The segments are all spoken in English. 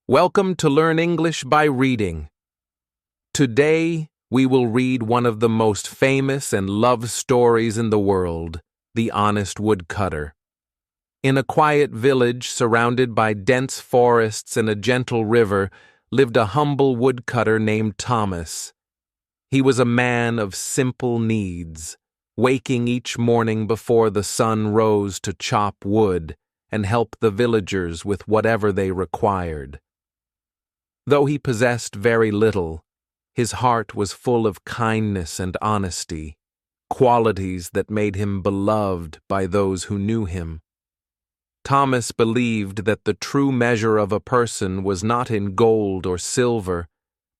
Welcome to Learn English by Reading. Today, we will read one of the most famous and loved stories in the world, The Honest Woodcutter. In a quiet village surrounded by dense forests and a gentle river lived a humble woodcutter named Thomas. He was a man of simple needs, waking each morning before the sun rose to chop wood and help the villagers with whatever they required. Though he possessed very little, his heart was full of kindness and honesty, qualities that made him beloved by those who knew him. Thomas believed that the true measure of a person was not in gold or silver,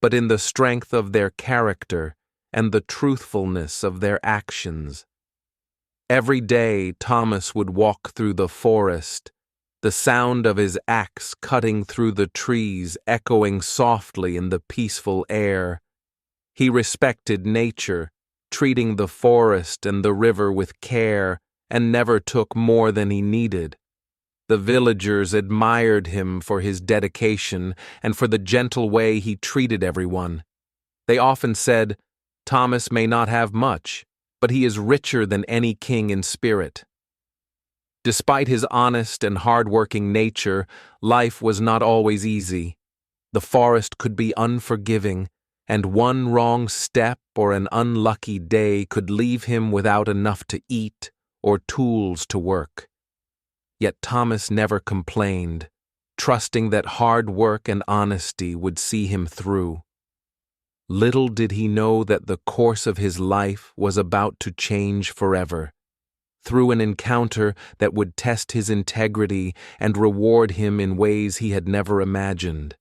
but in the strength of their character and the truthfulness of their actions. Every day Thomas would walk through the forest, the sound of his axe cutting through the trees echoing softly in the peaceful air. He respected nature, treating the forest and the river with care, and never took more than he needed. The villagers admired him for his dedication and for the gentle way he treated everyone. They often said, "Thomas may not have much, but he is richer than any king in spirit." Despite his honest and hard-working nature, life was not always easy. The forest could be unforgiving, and one wrong step or an unlucky day could leave him without enough to eat or tools to work. Yet Thomas never complained, trusting that hard work and honesty would see him through. Little did he know that the course of his life was about to change forever, through an encounter that would test his integrity and reward him in ways he had never imagined.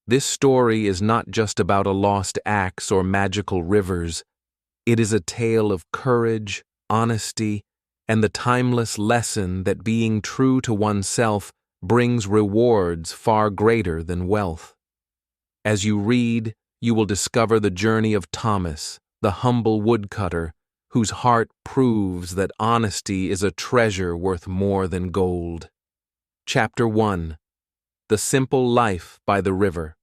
This story is not just about a lost axe or magical rivers. It is a tale of courage, honesty, and the timeless lesson that being true to oneself brings rewards far greater than wealth. As you read, you will discover the journey of Thomas, the humble woodcutter, whose heart proves that honesty is a treasure worth more than gold. Chapter 1. The Simple Life by the River.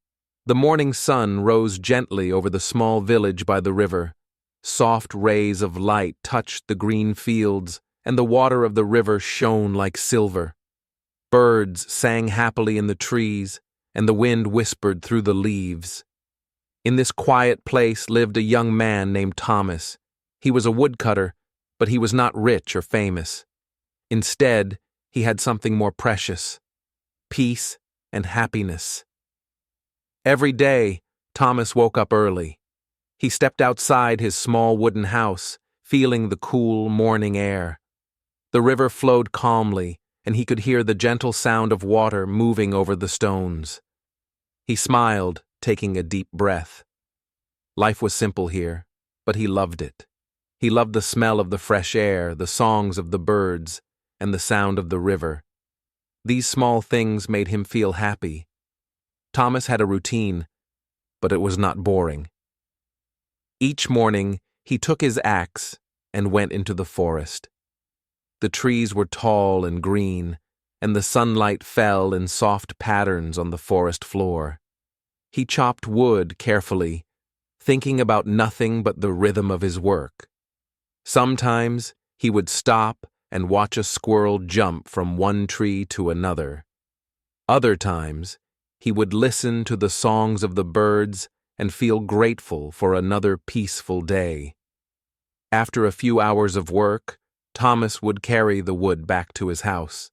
The morning sun rose gently over the small village by the river. Soft rays of light touched the green fields, and the water of the river shone like silver. Birds sang happily in the trees, and the wind whispered through the leaves. In this quiet place lived a young man named Thomas. He was a woodcutter, but he was not rich or famous. Instead, he had something more precious: peace and happiness. Every day, Thomas woke up early. He stepped outside his small wooden house, feeling the cool morning air. The river flowed calmly, and he could hear the gentle sound of water moving over the stones. He smiled, taking a deep breath. Life was simple here, but he loved it. He loved the smell of the fresh air, the songs of the birds, and the sound of the river. These small things made him feel happy. Thomas had a routine, but it was not boring. Each morning, he took his axe and went into the forest. The trees were tall and green, and the sunlight fell in soft patterns on the forest floor. He chopped wood carefully, thinking about nothing but the rhythm of his work. Sometimes he would stop and watch a squirrel jump from one tree to another. Other times, he would listen to the songs of the birds and feel grateful for another peaceful day. After a few hours of work, Thomas would carry the wood back to his house.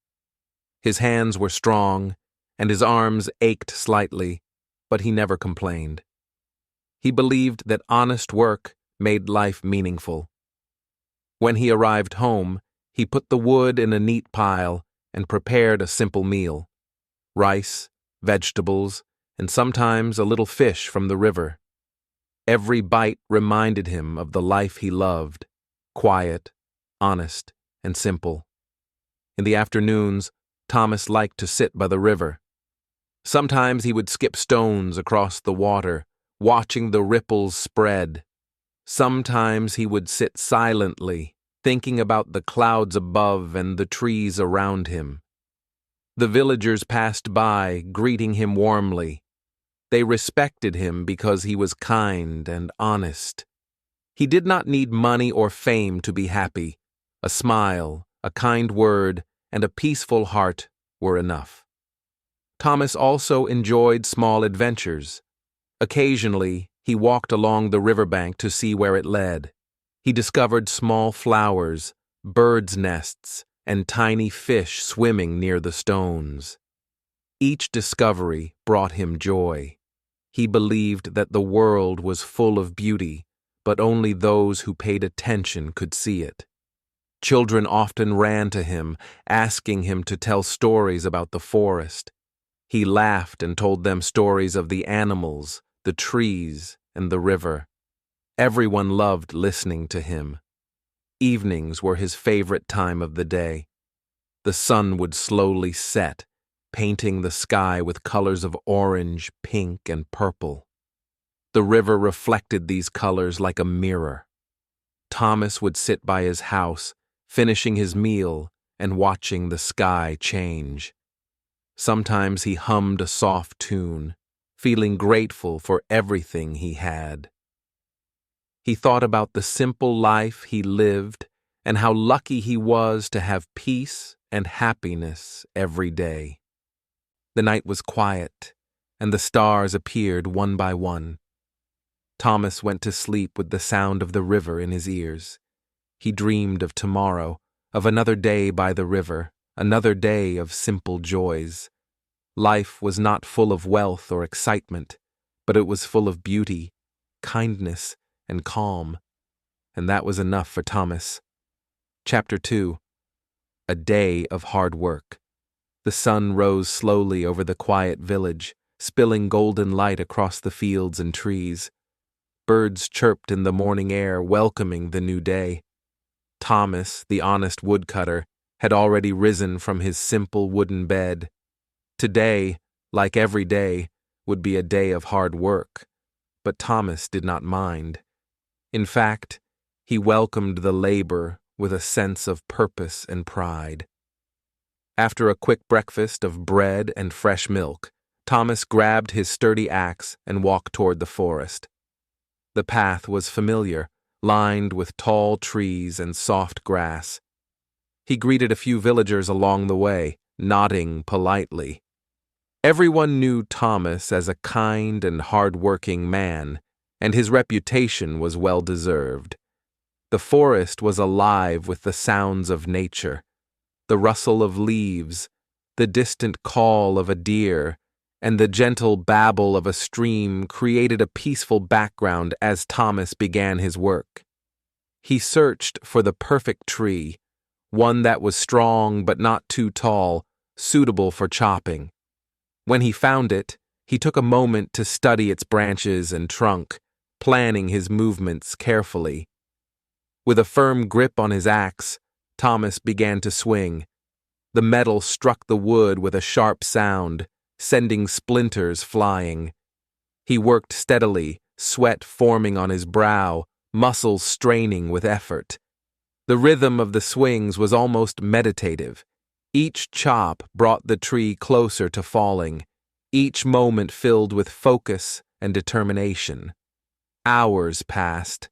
His hands were strong, and his arms ached slightly, but he never complained. He believed that honest work made life meaningful. When he arrived home, he put the wood in a neat pile and prepared a simple meal: rice, vegetables, and sometimes a little fish from the river. Every bite reminded him of the life he loved: quiet, honest, and simple. In the afternoons, Thomas liked to sit by the river. Sometimes he would skip stones across the water, watching the ripples spread. Sometimes he would sit silently, thinking about the clouds above and the trees around him. The villagers passed by, greeting him warmly. They respected him because he was kind and honest. He did not need money or fame to be happy. A smile, a kind word, and a peaceful heart were enough. Thomas also enjoyed small adventures. Occasionally, he walked along the riverbank to see where it led. He discovered small flowers, birds' nests, and tiny fish swimming near the stones. Each discovery brought him joy. He believed that the world was full of beauty, but only those who paid attention could see it. Children often ran to him, asking him to tell stories about the forest. He laughed and told them stories of the animals, the trees, and the river. Everyone loved listening to him. Evenings were his favorite time of the day. The sun would slowly set, painting the sky with colors of orange, pink, and purple. The river reflected these colors like a mirror. Thomas would sit by his house, finishing his meal and watching the sky change. Sometimes he hummed a soft tune, feeling grateful for everything he had. He thought about the simple life he lived and how lucky he was to have peace and happiness every day. The night was quiet, and the stars appeared one by one. Thomas went to sleep with the sound of the river in his ears. He dreamed of tomorrow, of another day by the river, another day of simple joys. Life was not full of wealth or excitement, but it was full of beauty, kindness, and calm, and that was enough for Thomas. Chapter 2. A Day of Hard Work. The sun rose slowly over the quiet village, spilling golden light across the fields and trees. Birds chirped in the morning air, welcoming the new day. Thomas, the honest woodcutter, had already risen from his simple wooden bed. Today, like every day, would be a day of hard work, but Thomas did not mind. In fact, he welcomed the labor with a sense of purpose and pride. After a quick breakfast of bread and fresh milk, Thomas grabbed his sturdy axe and walked toward the forest. The path was familiar, lined with tall trees and soft grass. He greeted a few villagers along the way, nodding politely. Everyone knew Thomas as a kind and hard-working man, and his reputation was well-deserved. The forest was alive with the sounds of nature, the rustle of leaves, the distant call of a deer, and the gentle babble of a stream created a peaceful background as Thomas began his work. He searched for the perfect tree, one that was strong but not too tall, suitable for chopping. When he found it, he took a moment to study its branches and trunk, planning his movements carefully. With a firm grip on his axe, Thomas began to swing. The metal struck the wood with a sharp sound, sending splinters flying. He worked steadily, sweat forming on his brow, muscles straining with effort. The rhythm of the swings was almost meditative. Each chop brought the tree closer to falling, each moment filled with focus and determination. Hours passed.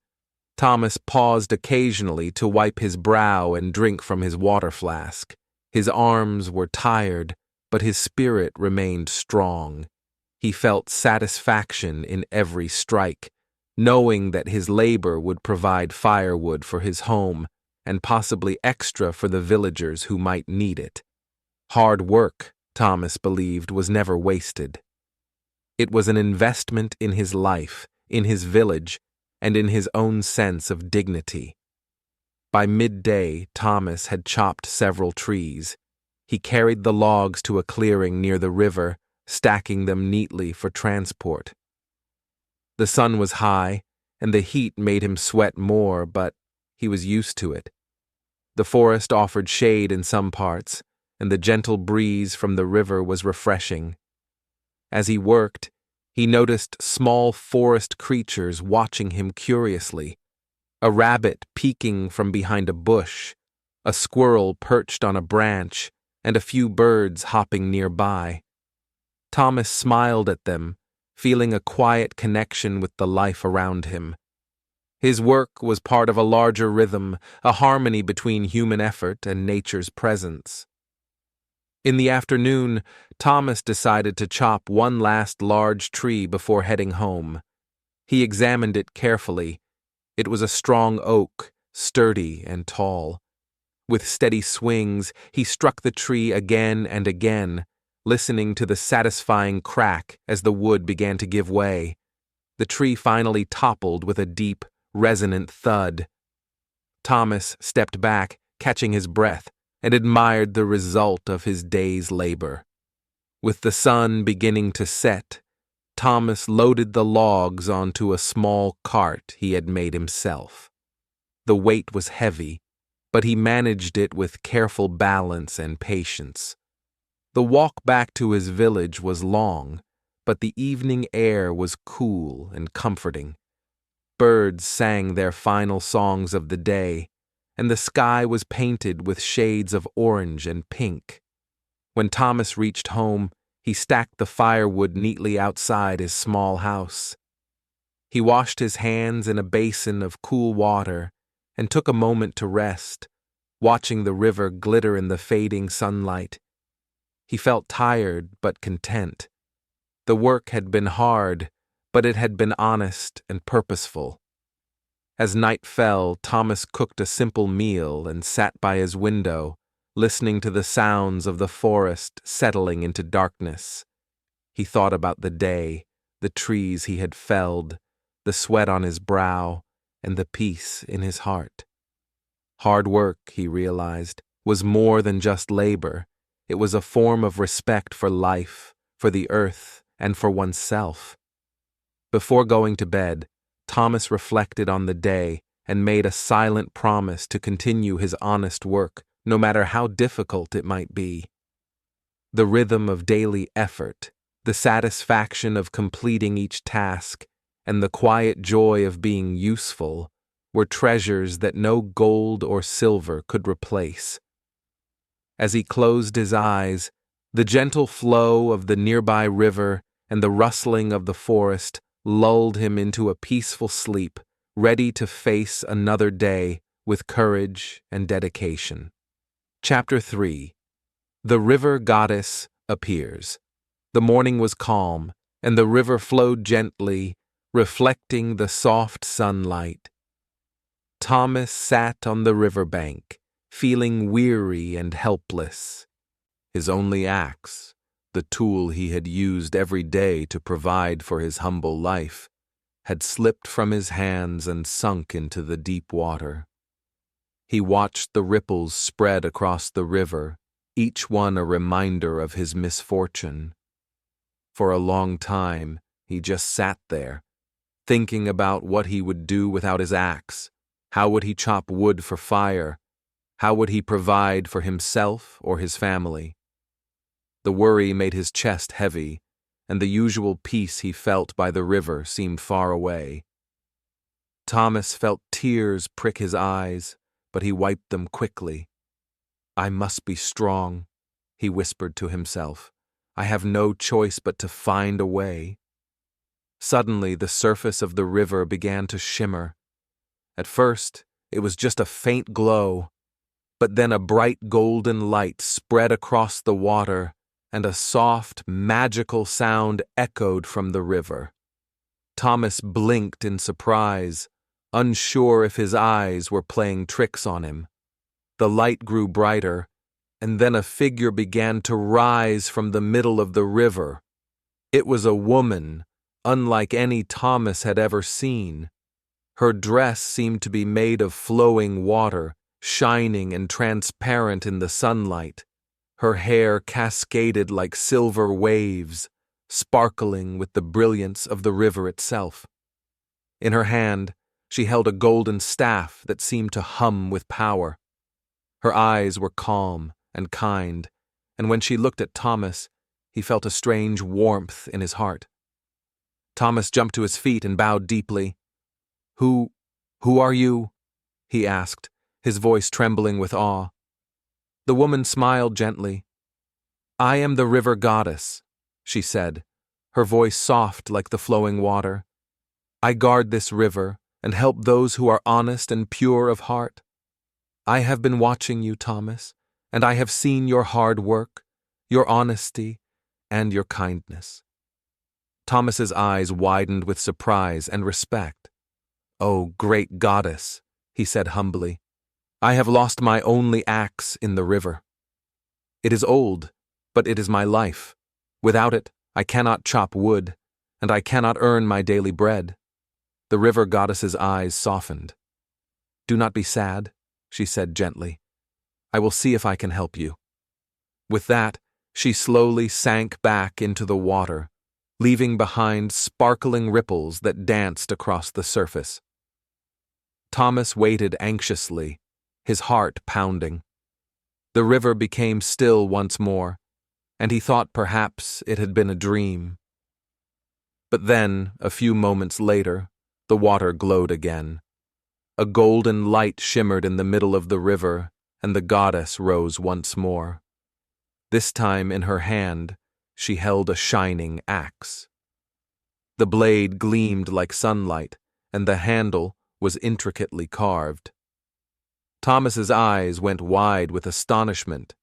Thomas paused occasionally to wipe his brow and drink from his water flask. His arms were tired, but his spirit remained strong. He felt satisfaction in every strike, knowing that his labor would provide firewood for his home and possibly extra for the villagers who might need it. Hard work, Thomas believed, was never wasted. It was an investment in his life, in his village, and in his own sense of dignity. By midday, Thomas had chopped several trees. He carried the logs to a clearing near the river, stacking them neatly for transport. The sun was high, and the heat made him sweat more, but he was used to it. The forest offered shade in some parts, and the gentle breeze from the river was refreshing. As he worked, he noticed small forest creatures watching him curiously. A rabbit peeking from behind a bush, a squirrel perched on a branch, and a few birds hopping nearby. Thomas smiled at them, feeling a quiet connection with the life around him. His work was part of a larger rhythm, a harmony between human effort and nature's presence. In the afternoon, Thomas decided to chop one last large tree before heading home. He examined it carefully. It was a strong oak, sturdy and tall. With steady swings, he struck the tree again and again, listening to the satisfying crack as the wood began to give way. The tree finally toppled with a deep, resonant thud. Thomas stepped back, catching his breath, and admired the result of his day's labor. With the sun beginning to set, Thomas loaded the logs onto a small cart he had made himself. The weight was heavy, but he managed it with careful balance and patience. The walk back to his village was long, but the evening air was cool and comforting. Birds sang their final songs of the day, and the sky was painted with shades of orange and pink. When Thomas reached home, he stacked the firewood neatly outside his small house. He washed his hands in a basin of cool water and took a moment to rest, watching the river glitter in the fading sunlight. He felt tired but content. The work had been hard, but it had been honest and purposeful. As night fell, Thomas cooked a simple meal and sat by his window, listening to the sounds of the forest settling into darkness. He thought about the day, the trees he had felled, the sweat on his brow, and the peace in his heart. Hard work, he realized, was more than just labor. It was a form of respect for life, for the earth, and for oneself. Before going to bed, Thomas reflected on the day and made a silent promise to continue his honest work, no matter how difficult it might be. The rhythm of daily effort, the satisfaction of completing each task, and the quiet joy of being useful were treasures that no gold or silver could replace. As he closed his eyes, the gentle flow of the nearby river and the rustling of the forest lulled him into a peaceful sleep, ready to face another day with courage and dedication. Chapter 3. The River Goddess Appears. The morning was calm, and the river flowed gently, reflecting the soft sunlight. Thomas sat on the riverbank, feeling weary and helpless. His only axe, the tool he had used every day to provide for his humble life, had slipped from his hands and sunk into the deep water. He watched the ripples spread across the river, each one a reminder of his misfortune. For a long time, he just sat there, thinking about what he would do without his axe. How would he chop wood for fire? How would he provide for himself or his family? The worry made his chest heavy, and the usual peace he felt by the river seemed far away. Thomas felt tears prick his eyes, but he wiped them quickly. "I must be strong," he whispered to himself. "I have no choice but to find a way." Suddenly, the surface of the river began to shimmer. At first, it was just a faint glow, but then a bright golden light spread across the water, and a soft, magical sound echoed from the river. Thomas blinked in surprise, unsure if his eyes were playing tricks on him. The light grew brighter, and then a figure began to rise from the middle of the river. It was a woman, unlike any Thomas had ever seen. Her dress seemed to be made of flowing water, shining and transparent in the sunlight. Her hair cascaded like silver waves, sparkling with the brilliance of the river itself. In her hand, she held a golden staff that seemed to hum with power. Her eyes were calm and kind, and when she looked at Thomas, he felt a strange warmth in his heart. Thomas jumped to his feet and bowed deeply. Who are you?" he asked, his voice trembling with awe. The woman smiled gently, "I am the river goddess," she said, her voice soft like the flowing water. "I guard this river and help those who are honest and pure of heart. I have been watching you, Thomas, and I have seen your hard work, your honesty, and your kindness." Thomas's eyes widened with surprise and respect. "Oh, great goddess," he said humbly, "I have lost my only axe in the river. It is old, but it is my life. Without it, I cannot chop wood, and I cannot earn my daily bread." The river goddess's eyes softened. "Do not be sad," she said gently. "I will see if I can help you." With that, she slowly sank back into the water, leaving behind sparkling ripples that danced across the surface. Thomas waited anxiously, his heart pounding. The river became still once more, and he thought perhaps it had been a dream. But then, a few moments later, the water glowed again. A golden light shimmered in the middle of the river, and the goddess rose once more. This time in her hand, she held a shining axe. The blade gleamed like sunlight, and the handle was intricately carved. Thomas's eyes went wide with astonishment.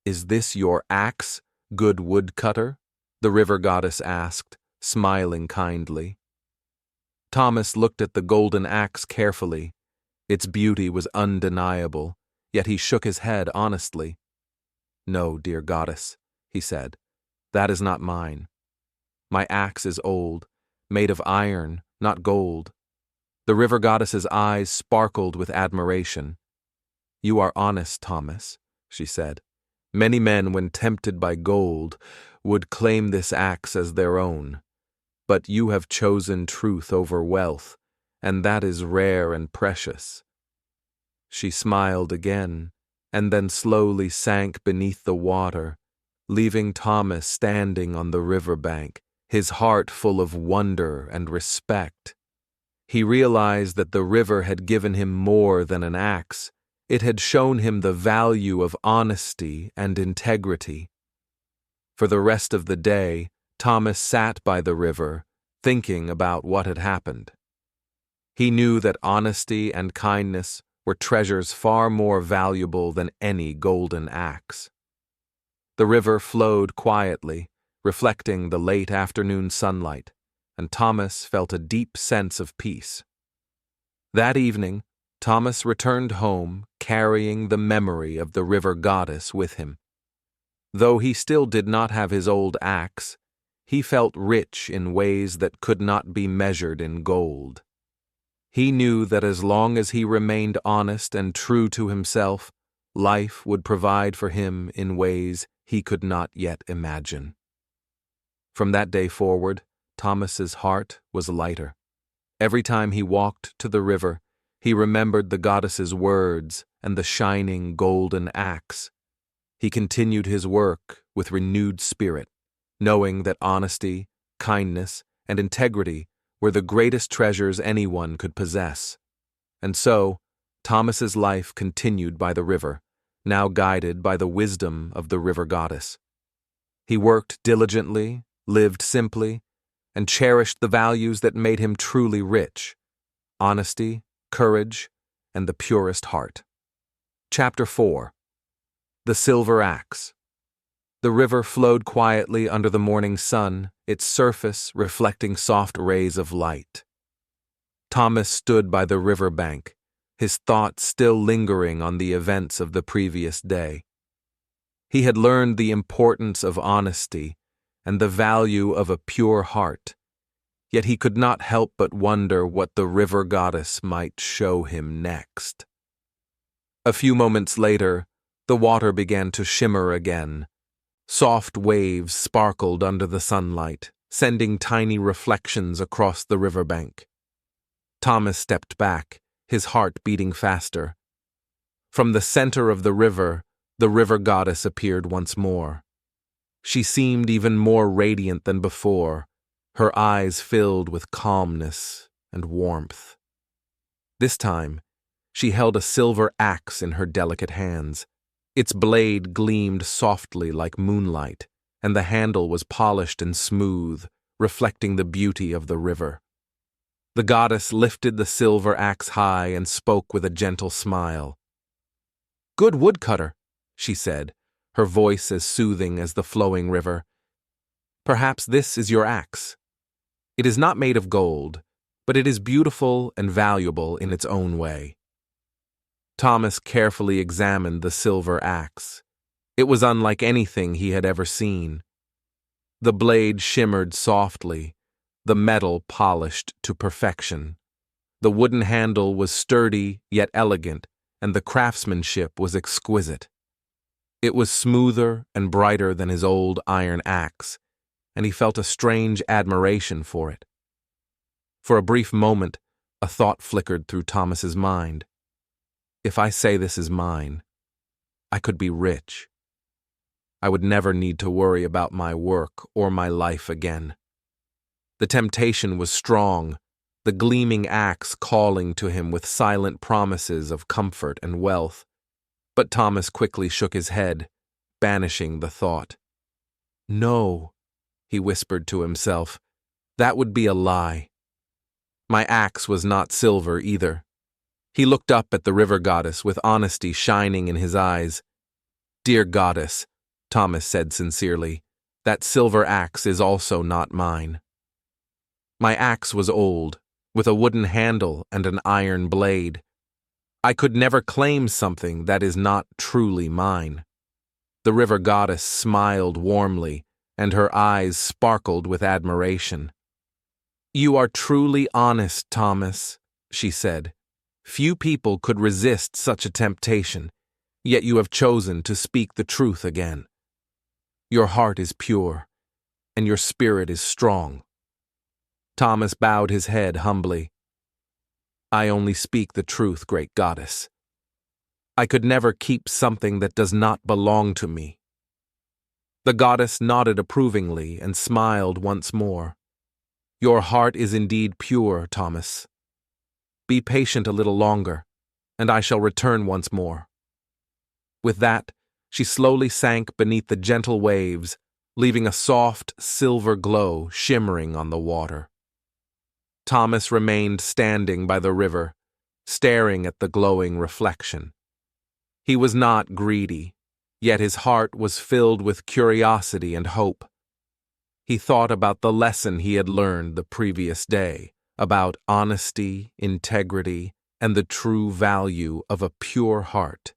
"Is this your axe, good woodcutter?" the river goddess asked, smiling kindly. Thomas looked at the golden axe carefully. Its beauty was undeniable, yet he shook his head honestly. "No, dear goddess," he said, "that is not mine. My axe is old, made of iron, not gold." The river goddess's eyes sparkled with admiration. "You are honest, Thomas," she said. "Many men, when tempted by gold, would claim this axe as their own. But you have chosen truth over wealth, and that is rare and precious." She smiled again, and then slowly sank beneath the water, leaving Thomas standing on the riverbank, his heart full of wonder and respect. He realized that the river had given him more than an axe. It had shown him the value of honesty and integrity. For the rest of the day, Thomas sat by the river, thinking about what had happened. He knew that honesty and kindness were treasures far more valuable than any golden axe. The river flowed quietly, reflecting the late afternoon sunlight, and Thomas felt a deep sense of peace. That evening, Thomas returned home carrying the memory of the river goddess with him. Though he still did not have his old axe, he felt rich in ways that could not be measured in gold. He knew that as long as he remained honest and true to himself, life would provide for him in ways he could not yet imagine. From that day forward, Thomas's heart was lighter. Every time he walked to the river, he remembered the goddess's words and the shining golden axe. He continued his work with renewed spirit, knowing that honesty, kindness, and integrity were the greatest treasures anyone could possess. And so, Thomas's life continued by the river, now guided by the wisdom of the river goddess. He worked diligently, lived simply, and cherished the values that made him truly rich: honesty, courage, and the purest heart. Chapter 4. The Silver Axe. The river flowed quietly under the morning sun, its surface reflecting soft rays of light. Thomas stood by the river bank, his thoughts still lingering on the events of the previous day. He had learned the importance of honesty and the value of a pure heart, yet he could not help but wonder what the river goddess might show him next. A few moments later, the water began to shimmer again. Soft waves sparkled under the sunlight, sending tiny reflections across the riverbank. Thomas stepped back, his heart beating faster. From the center of the river goddess appeared once more. She seemed even more radiant than before, her eyes filled with calmness and warmth. This time, she held a silver axe in her delicate hands. Its blade gleamed softly like moonlight, and the handle was polished and smooth, reflecting the beauty of the river. The goddess lifted the silver axe high and spoke with a gentle smile. "Good woodcutter," she said, her voice as soothing as the flowing river. "Perhaps this is your axe. It is not made of gold, but it is beautiful and valuable in its own way." Thomas carefully examined the silver axe. It was unlike anything he had ever seen. The blade shimmered softly, the metal polished to perfection. The wooden handle was sturdy yet elegant, and the craftsmanship was exquisite. It was smoother and brighter than his old iron axe, and he felt a strange admiration for it. For a brief moment, a thought flickered through Thomas's mind. If I say this is mine, I could be rich. I would never need to worry about my work or my life again. The temptation was strong, the gleaming axe calling to him with silent promises of comfort and wealth. But Thomas quickly shook his head, banishing the thought. "No," he whispered to himself, "that would be a lie. My axe was not silver either." He looked up at the river goddess with honesty shining in his eyes. "Dear goddess," Thomas said sincerely, "that silver axe is also not mine. My axe was old, with a wooden handle and an iron blade. I could never claim something that is not truly mine." The river goddess smiled warmly, and her eyes sparkled with admiration. "You are truly honest, Thomas," she said. "Few people could resist such a temptation, yet you have chosen to speak the truth again. Your heart is pure, and your spirit is strong." Thomas bowed his head humbly. "I only speak the truth, great goddess. I could never keep something that does not belong to me." The goddess nodded approvingly and smiled once more. "Your heart is indeed pure, Thomas. Be patient a little longer, and I shall return once more." With that, she slowly sank beneath the gentle waves, leaving a soft silver glow shimmering on the water. Thomas remained standing by the river, staring at the glowing reflection. He was not greedy, yet his heart was filled with curiosity and hope. He thought about the lesson he had learned the previous day, about honesty, integrity, and the true value of a pure heart.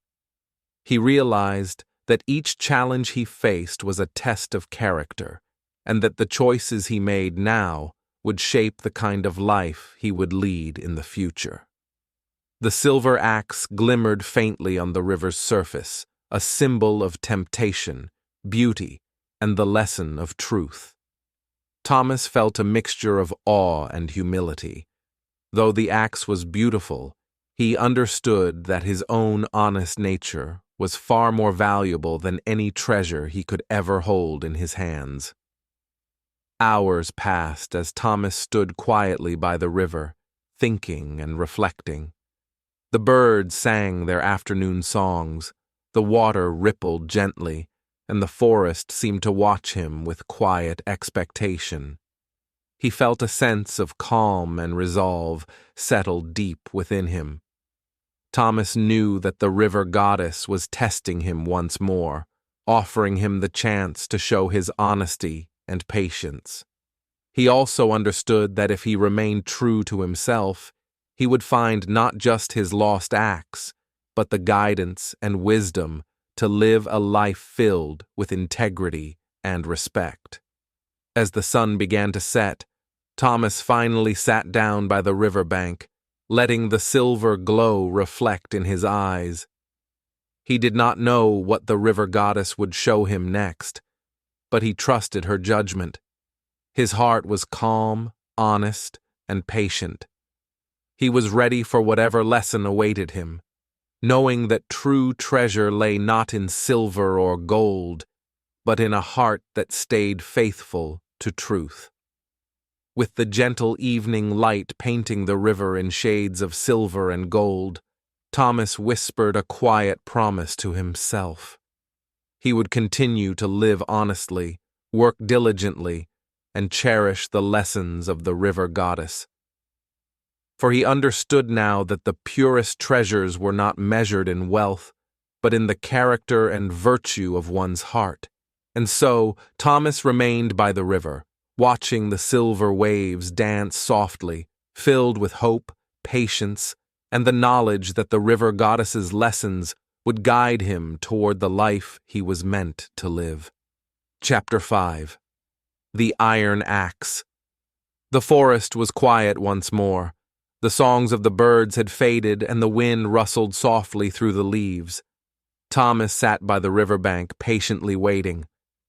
He realized that each challenge he faced was a test of character, and that the choices he made now would shape the kind of life he would lead in the future. The silver axe glimmered faintly on the river's surface, a symbol of temptation, beauty, and the lesson of truth. Thomas felt a mixture of awe and humility. Though the axe was beautiful, he understood that his own honest nature was far more valuable than any treasure he could ever hold in his hands. Hours passed as Thomas stood quietly by the river, thinking and reflecting. The birds sang their afternoon songs, the water rippled gently, and the forest seemed to watch him with quiet expectation. He felt a sense of calm and resolve settle deep within him. Thomas knew that the river goddess was testing him once more, offering him the chance to show his honesty and patience. He also understood that if he remained true to himself, he would find not just his lost axe, but the guidance and wisdom to live a life filled with integrity and respect. As the sun began to set, Thomas finally sat down by the riverbank, letting the silver glow reflect in his eyes. He did not know what the river goddess would show him next, but he trusted her judgment. His heart was calm, honest, and patient. He was ready for whatever lesson awaited him, knowing that true treasure lay not in silver or gold, but in a heart that stayed faithful to truth. With the gentle evening light painting the river in shades of silver and gold, Thomas whispered a quiet promise to himself. He would continue to live honestly, work diligently, and cherish the lessons of the river goddess. For he understood now that the purest treasures were not measured in wealth, but in the character and virtue of one's heart. And so Thomas remained by the river, watching the silver waves dance softly, filled with hope, patience, and the knowledge that the river goddess's lessons would guide him toward the life he was meant to live. Chapter 5. The Iron Axe. The forest was quiet once more. The songs of the birds had faded and the wind rustled softly through the leaves. Thomas sat by the riverbank, patiently waiting.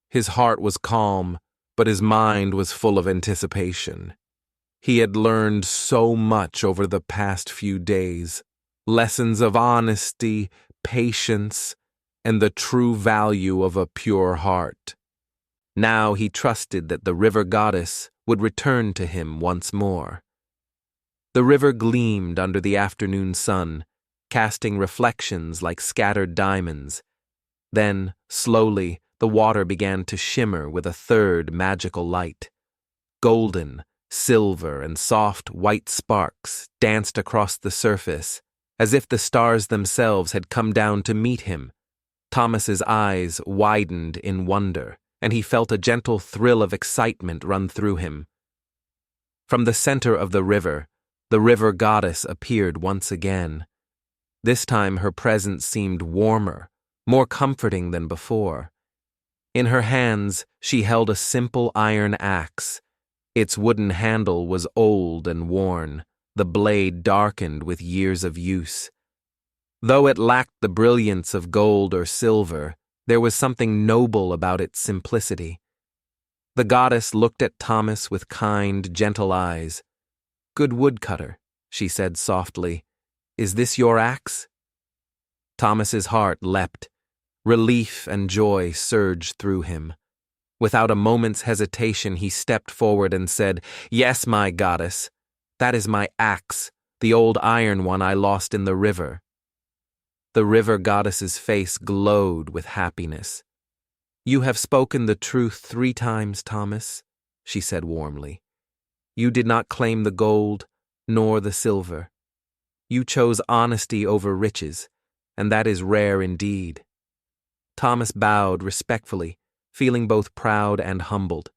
His heart was calm, but his mind was full of anticipation. He had learned so much over the past few days, lessons of honesty, patience, and the true value of a pure heart. Now he trusted that the river goddess would return to him once more. The river gleamed under the afternoon sun, casting reflections like scattered diamonds. Then, slowly, the water began to shimmer with a third magical light. Golden, silver, and soft white sparks danced across the surface, as if the stars themselves had come down to meet him. Thomas's eyes widened in wonder, and he felt a gentle thrill of excitement run through him. From the center of the river goddess appeared once again. This time her presence seemed warmer, more comforting than before. In her hands she held a simple iron axe. Its wooden handle was old and worn, the blade darkened with years of use. Though it lacked the brilliance of gold or silver, there was something noble about its simplicity. The goddess looked at Thomas with kind, gentle eyes. "Good woodcutter," she said softly, "is this your axe?" Thomas's heart leapt. Relief and joy surged through him. Without a moment's hesitation, he stepped forward and said, "Yes, my goddess. That is my axe, the old iron one I lost in the river." The river goddess's face glowed with happiness. "You have spoken the truth 3 times, Thomas," she said warmly. "You did not claim the gold, nor the silver. You chose honesty over riches, and that is rare indeed." Thomas bowed respectfully, feeling both proud and humbled.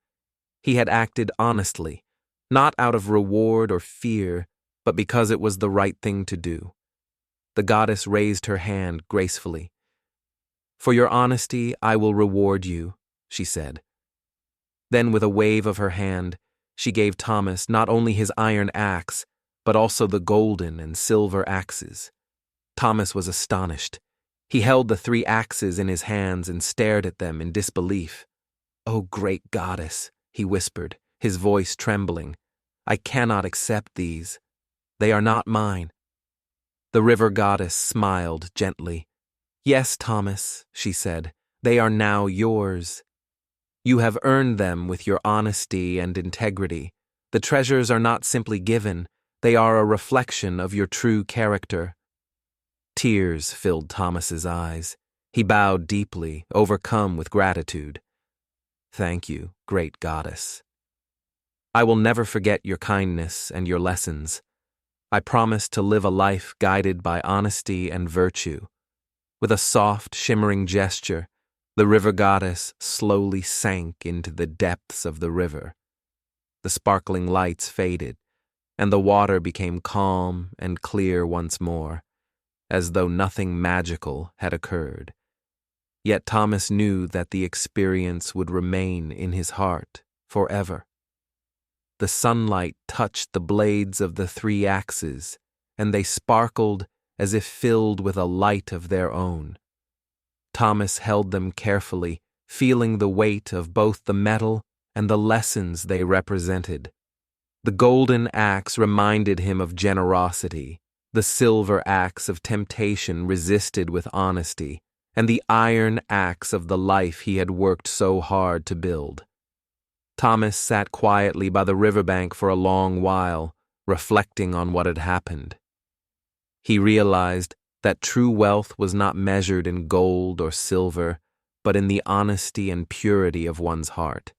He had acted honestly, not out of reward or fear, but because it was the right thing to do. The goddess raised her hand gracefully. "For your honesty, I will reward you," she said. Then, with a wave of her hand, she gave Thomas not only his iron axe, but also the golden and silver axes. Thomas was astonished. He held the 3 axes in his hands and stared at them in disbelief. "Oh, great goddess," he whispered, his voice trembling, "I cannot accept these. They are not mine." The river goddess smiled gently. "Yes, Thomas," she said, "they are now yours. You have earned them with your honesty and integrity. The treasures are not simply given, they are a reflection of your true character." Tears filled Thomas's eyes. He bowed deeply, overcome with gratitude. "Thank you, great goddess. I will never forget your kindness and your lessons. I promise to live a life guided by honesty and virtue." With a soft, shimmering gesture, the river goddess slowly sank into the depths of the river. The sparkling lights faded, and the water became calm and clear once more, as though nothing magical had occurred. Yet Thomas knew that the experience would remain in his heart forever. The sunlight touched the blades of the 3 axes, and they sparkled as if filled with a light of their own. Thomas held them carefully, feeling the weight of both the metal and the lessons they represented. The golden axe reminded him of generosity, the silver axe of temptation resisted with honesty, and the iron axe of the life he had worked so hard to build. Thomas sat quietly by the riverbank for a long while, reflecting on what had happened. He realized that true wealth was not measured in gold or silver, but in the honesty and purity of one's heart.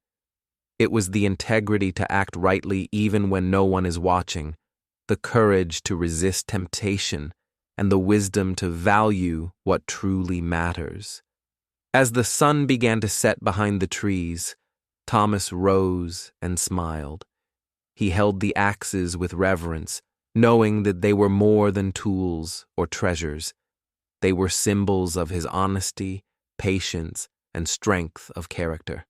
It was the integrity to act rightly even when no one is watching, the courage to resist temptation, and the wisdom to value what truly matters. As the sun began to set behind the trees, Thomas rose and smiled. He held the axes with reverence, knowing that they were more than tools or treasures. They were symbols of his honesty, patience, and strength of character.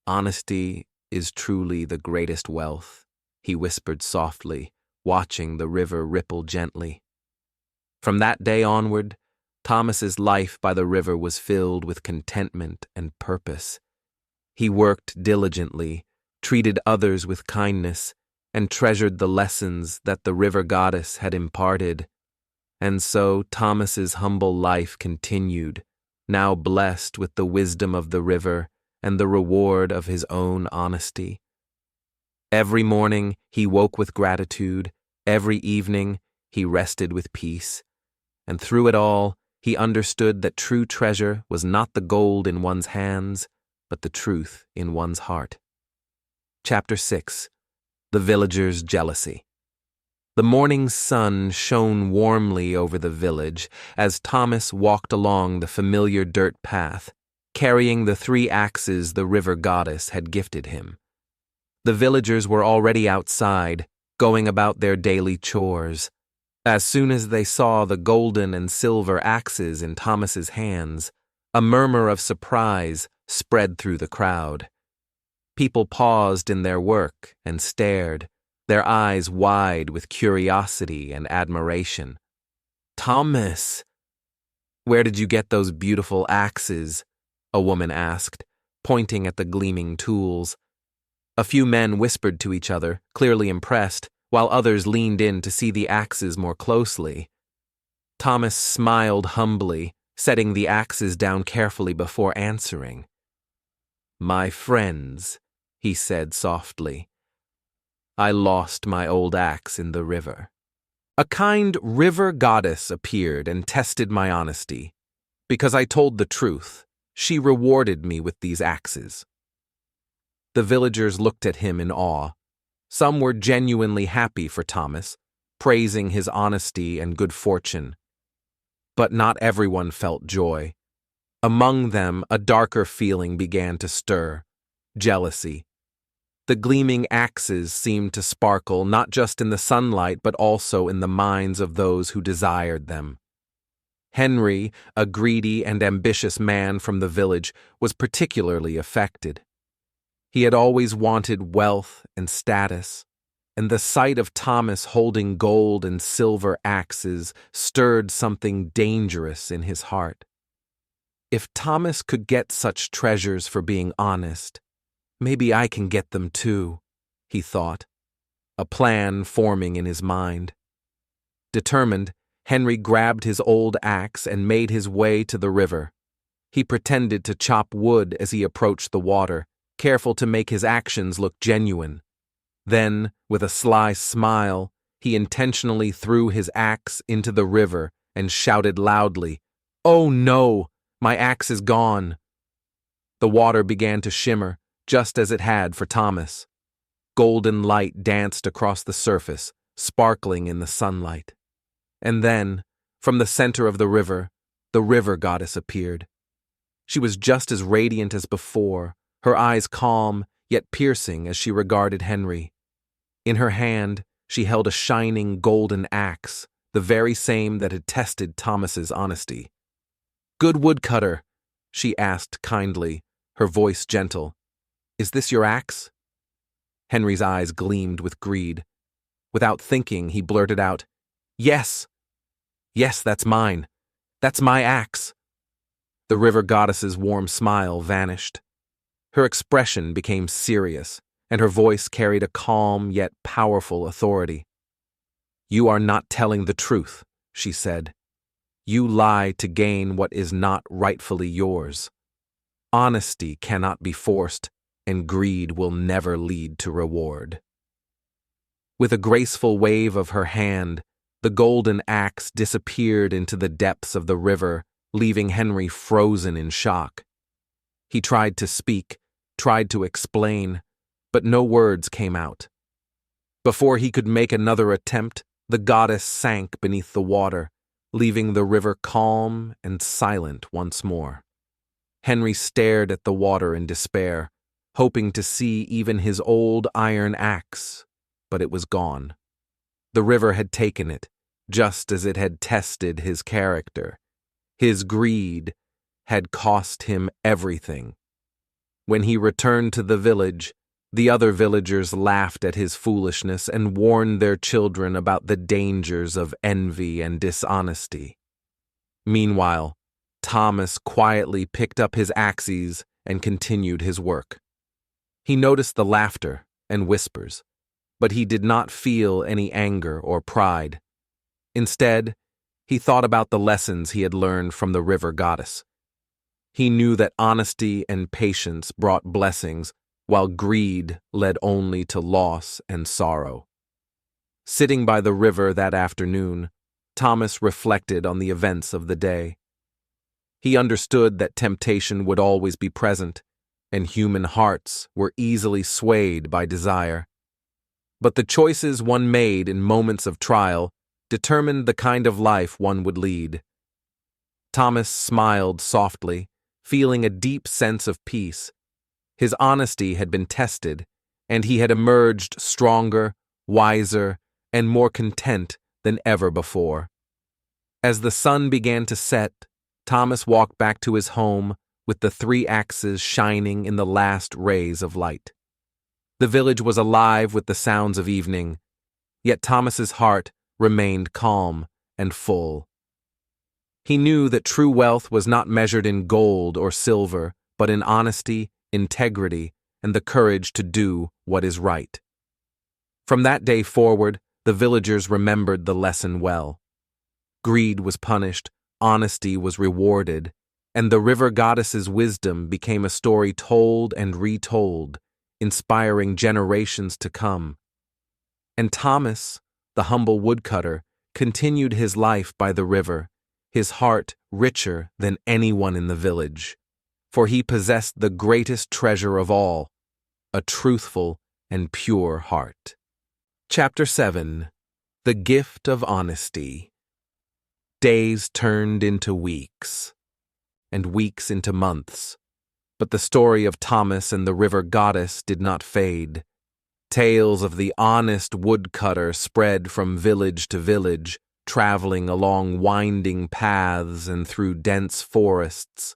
"Honesty is truly the greatest wealth," he whispered softly, watching the river ripple gently. From that day onward, Thomas's life by the river was filled with contentment and purpose. He worked diligently, treated others with kindness, and treasured the lessons that the river goddess had imparted. And so Thomas's humble life continued, now blessed with the wisdom of the river and the reward of his own honesty. Every morning he woke with gratitude, every evening he rested with peace, and through it all he understood that true treasure was not the gold in one's hands, but the truth in one's heart. Chapter 6. The Villager's Jealousy. The morning sun shone warmly over the village as Thomas walked along the familiar dirt path, carrying the 3 axes the river goddess had gifted him. The villagers were already outside, going about their daily chores. As soon as they saw the golden and silver axes in Thomas's hands, a murmur of surprise spread through the crowd. People paused in their work and stared, their eyes wide with curiosity and admiration. "Thomas, where did you get those beautiful axes?" a woman asked, pointing at the gleaming tools. A few men whispered to each other, clearly impressed, while others leaned in to see the axes more closely. Thomas smiled humbly, setting the axes down carefully before answering. "My friends," he said softly, "I lost my old axe in the river. A kind river goddess appeared and tested my honesty. Because I told the truth, she rewarded me with these axes." The villagers looked at him in awe. Some were genuinely happy for Thomas, praising his honesty and good fortune. But not everyone felt joy. Among them, a darker feeling began to stir: jealousy. The gleaming axes seemed to sparkle not just in the sunlight but also in the minds of those who desired them. Henry, a greedy and ambitious man from the village, was particularly affected. He had always wanted wealth and status, and the sight of Thomas holding gold and silver axes stirred something dangerous in his heart. If Thomas could get such treasures for being honest, maybe I can get them too, he thought, a plan forming in his mind. Determined, Henry grabbed his old axe and made his way to the river. He pretended to chop wood as he approached the water, careful to make his actions look genuine. Then, with a sly smile, he intentionally threw his axe into the river and shouted loudly, "Oh no! My axe is gone!" The water began to shimmer, just as it had for Thomas. Golden light danced across the surface, sparkling in the sunlight. And then, from the center of the river goddess appeared. She was just as radiant as before, her eyes calm yet piercing as she regarded Henry. In her hand, she held a shining golden axe, the very same that had tested Thomas's honesty. "Good woodcutter," she asked kindly, her voice gentle, "is this your axe?" Henry's eyes gleamed with greed. Without thinking, he blurted out, "Yes! Yes, that's mine. That's my axe." The river goddess's warm smile vanished. Her expression became serious, and her voice carried a calm yet powerful authority. "You are not telling the truth," she said. "You lie to gain what is not rightfully yours. Honesty cannot be forced, and greed will never lead to reward." With a graceful wave of her hand, The golden axe disappeared into the depths of the river, leaving Henry frozen in shock. He tried to speak, tried to explain, but no words came out. Before he could make another attempt, the goddess sank beneath the water, leaving the river calm and silent once more. Henry stared at the water in despair, hoping to see even his old iron axe, but it was gone. The river had taken it, just as it had tested his character. His greed had cost him everything. When he returned to the village, the other villagers laughed at his foolishness and warned their children about the dangers of envy and dishonesty. Meanwhile, Thomas quietly picked up his axes and continued his work. He noticed the laughter and whispers, but he did not feel any anger or pride. Instead, he thought about the lessons he had learned from the river goddess. He knew that honesty and patience brought blessings, while greed led only to loss and sorrow. Sitting by the river that afternoon, Thomas reflected on the events of the day. He understood that temptation would always be present, and human hearts were easily swayed by desire. But the choices one made in moments of trial determined the kind of life one would lead. Thomas smiled softly, feeling a deep sense of peace. His honesty had been tested, and he had emerged stronger, wiser, and more content than ever before. As the sun began to set, Thomas walked back to his home with the 3 axes shining in the last rays of light. The village was alive with the sounds of evening, yet Thomas's heart remained calm and full. He knew that true wealth was not measured in gold or silver, but in honesty, integrity, and the courage to do what is right. From that day forward, the villagers remembered the lesson well. Greed was punished, honesty was rewarded, and the river goddess's wisdom became a story told and retold, inspiring generations to come. And Thomas, the humble woodcutter, continued his life by the river, his heart richer than anyone in the village, for he possessed the greatest treasure of all, a truthful and pure heart. Chapter 7. The Gift of Honesty. Days turned into weeks, and weeks into months, but the story of Thomas and the river goddess did not fade. Tales of the honest woodcutter spread from village to village, traveling along winding paths and through dense forests.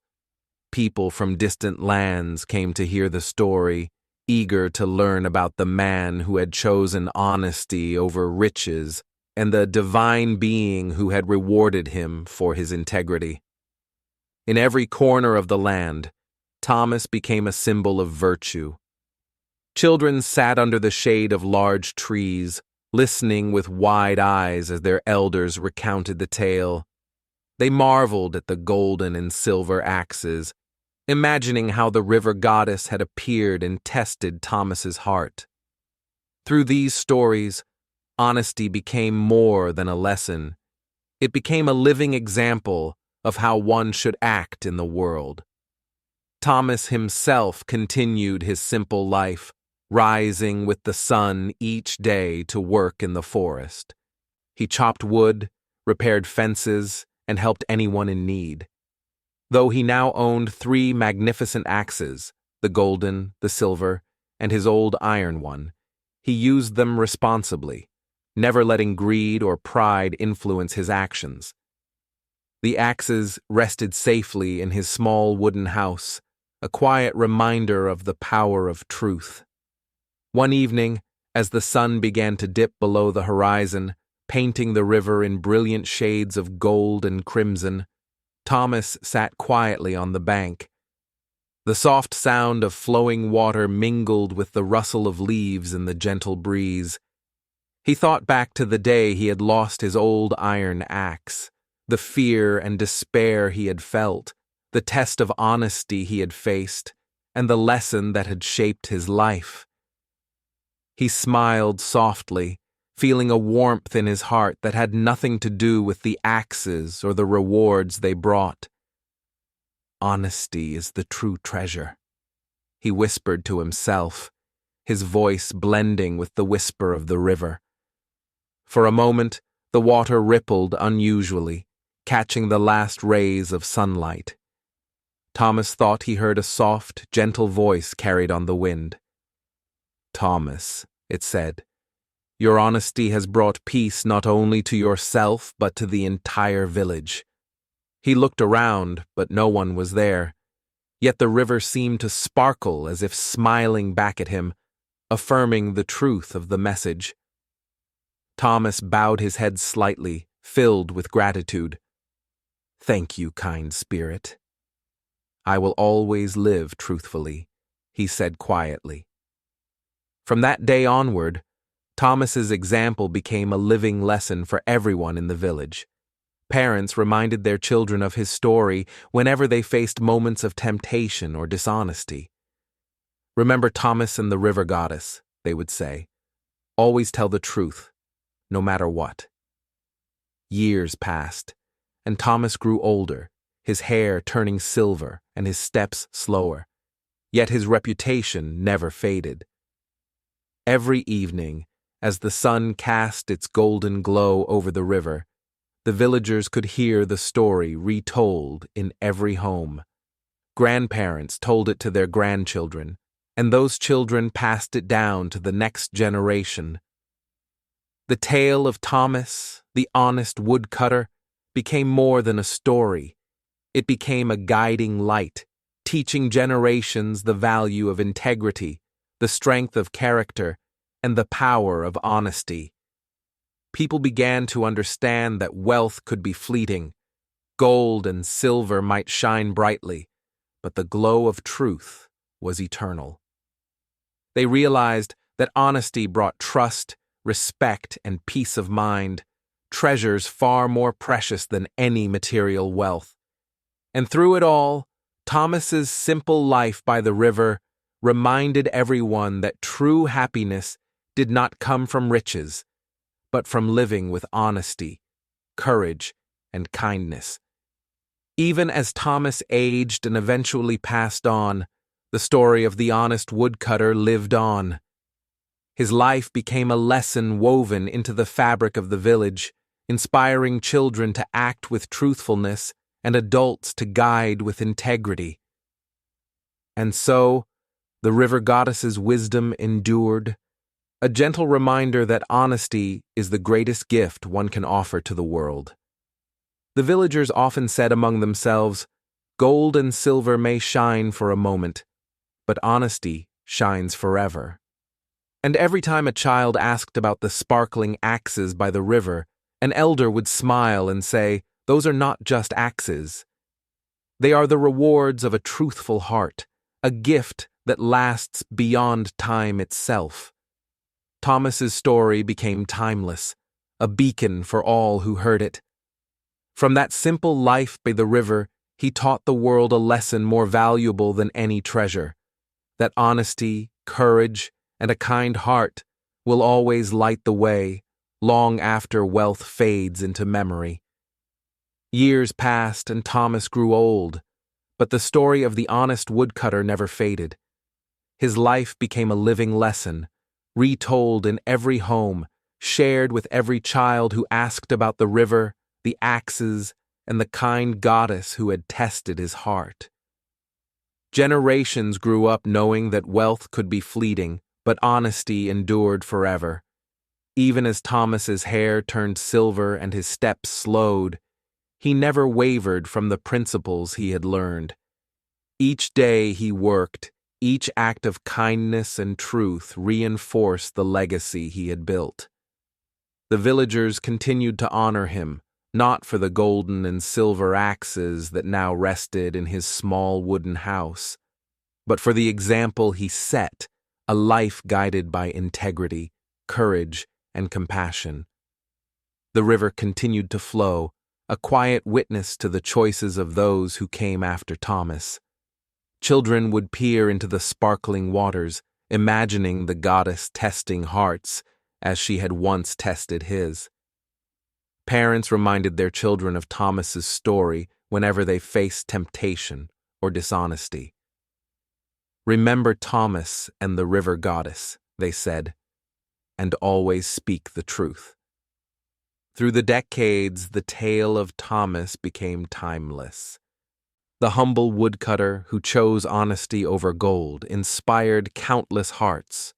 People from distant lands came to hear the story, eager to learn about the man who had chosen honesty over riches and the divine being who had rewarded him for his integrity. In every corner of the land, Thomas became a symbol of virtue. Children sat under the shade of large trees, listening with wide eyes as their elders recounted the tale. They marveled at the golden and silver axes, imagining how the river goddess had appeared and tested Thomas's heart. Through these stories, honesty became more than a lesson. It became a living example of how one should act in the world. Thomas himself continued his simple life, rising with the sun each day to work in the forest. He chopped wood, repaired fences, and helped anyone in need. Though he now owned 3 magnificent axes, the golden, the silver, and his old iron one, he used them responsibly, never letting greed or pride influence his actions. The axes rested safely in his small wooden house, a quiet reminder of the power of truth. One evening, as the sun began to dip below the horizon, painting the river in brilliant shades of gold and crimson, Thomas sat quietly on the bank. The soft sound of flowing water mingled with the rustle of leaves in the gentle breeze. He thought back to the day he had lost his old iron axe, the fear and despair he had felt, the test of honesty he had faced, and the lesson that had shaped his life. He smiled softly, feeling a warmth in his heart that had nothing to do with the axes or the rewards they brought. "Honesty is the true treasure," he whispered to himself, his voice blending with the whisper of the river. For a moment, the water rippled unusually, catching the last rays of sunlight. Thomas thought he heard a soft, gentle voice carried on the wind. "Thomas," it said, "your honesty has brought peace not only to yourself but to the entire village." He looked around, but no one was there. Yet the river seemed to sparkle as if smiling back at him, affirming the truth of the message. Thomas bowed his head slightly, filled with gratitude. "Thank you, kind spirit. I will always live truthfully," he said quietly. From that day onward, Thomas's example became a living lesson for everyone in the village. Parents reminded their children of his story whenever they faced moments of temptation or dishonesty. "Remember Thomas and the river goddess," they would say. "Always tell the truth, no matter what." Years passed, and Thomas grew older, his hair turning silver and his steps slower. Yet his reputation never faded. Every evening, as the sun cast its golden glow over the river, the villagers could hear the story retold in every home. Grandparents told it to their grandchildren, and those children passed it down to the next generation. The tale of Thomas, the honest woodcutter, became more than a story. It became a guiding light, teaching generations the value of integrity, the strength of character, and the power of honesty. People began to understand that wealth could be fleeting. Gold and silver might shine brightly, but the glow of truth was eternal. They realized that honesty brought trust, respect, and peace of mind, treasures far more precious than any material wealth. And through it all, Thomas's simple life by the river reminded everyone that true happiness did not come from riches, but from living with honesty, courage, and kindness. Even as Thomas aged and eventually passed on, the story of the honest woodcutter lived on. His life became a lesson woven into the fabric of the village, inspiring children to act with truthfulness and adults to guide with integrity. And so, the river goddess's wisdom endured, a gentle reminder that honesty is the greatest gift one can offer to the world. The villagers often said among themselves, "Gold and silver may shine for a moment, but honesty shines forever." And every time a child asked about the sparkling axes by the river, an elder would smile and say, "Those are not just axes. They are the rewards of a truthful heart, a gift that lasts beyond time itself." Thomas's story became timeless, a beacon for all who heard it. From that simple life by the river, he taught the world a lesson more valuable than any treasure, that honesty, courage, and a kind heart will always light the way, long after wealth fades into memory. Years passed and Thomas grew old, but the story of the honest woodcutter never faded. His life became a living lesson, retold in every home, shared with every child who asked about the river, the axes, and the kind goddess who had tested his heart. Generations grew up knowing that wealth could be fleeting, but honesty endured forever. Even as Thomas's hair turned silver and his steps slowed, he never wavered from the principles he had learned. Each day he worked, each act of kindness and truth reinforced the legacy he had built. The villagers continued to honor him, not for the golden and silver axes that now rested in his small wooden house, but for the example he set, a life guided by integrity, courage, and compassion. The river continued to flow, a quiet witness to the choices of those who came after Thomas. Children would peer into the sparkling waters, imagining the goddess testing hearts, as she had once tested his. Parents reminded their children of Thomas's story whenever they faced temptation or dishonesty. "Remember Thomas and the river goddess," they said, "and always speak the truth." Through the decades, the tale of Thomas became timeless. The humble woodcutter who chose honesty over gold inspired countless hearts,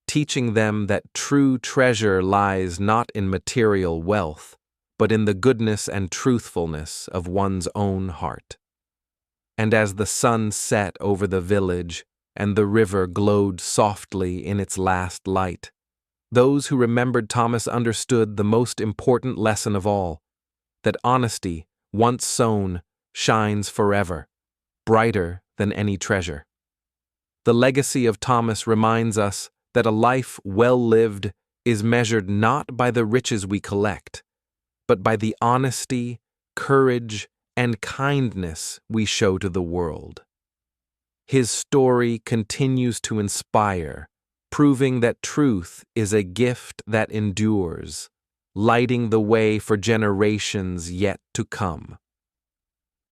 teaching them that true treasure lies not in material wealth, but in the goodness and truthfulness of one's own heart. And as the sun set over the village and the river glowed softly in its last light, those who remembered Thomas understood the most important lesson of all, that honesty, once sown, shines forever, brighter than any treasure. The legacy of Thomas reminds us that a life well lived is measured not by the riches we collect, but by the honesty, courage, and kindness we show to the world. His story continues to inspire, proving that truth is a gift that endures, lighting the way for generations yet to come.